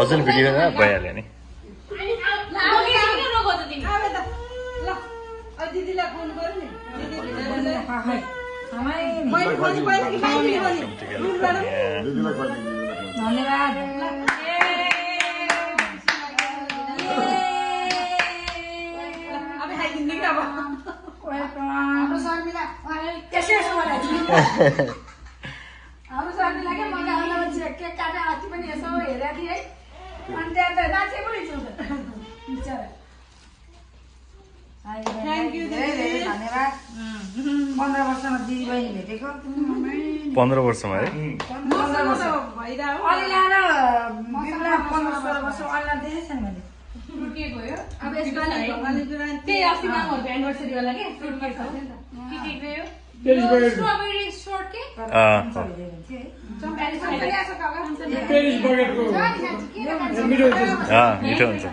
हजुर भिडियो भइहाल्यो नि दिदीलाई फोन गर्नु नि धन्यवाद अब खाइदिनु क्या अब हाम्रो शर्मिला त्यसै हाम्रो शर्मिला के मजा आउन केक काटे हाती पनि यसो हेरेर दिए है अनि त्यहाँ त नाचे पनि छु बिचारा थ्याङ्क यू धेरै धन्यवाद 15 वर्षमा दिदी बहिनी भेटेको 15 वर्षमा है 15 वर्ष भइरा हो अलि लाएर बिमला 15 वर्ष अलि देखेछ नि मैले के गयो अब यसपालि भगवानले जुरान त्यही अस्ति मामहरुको एनिभर्सरी वाला के फ्रुट केक छ नि त के गयो स्ट्रबेरी शॉर्ट केक पेरिस बगेटको मिठो हुन्छ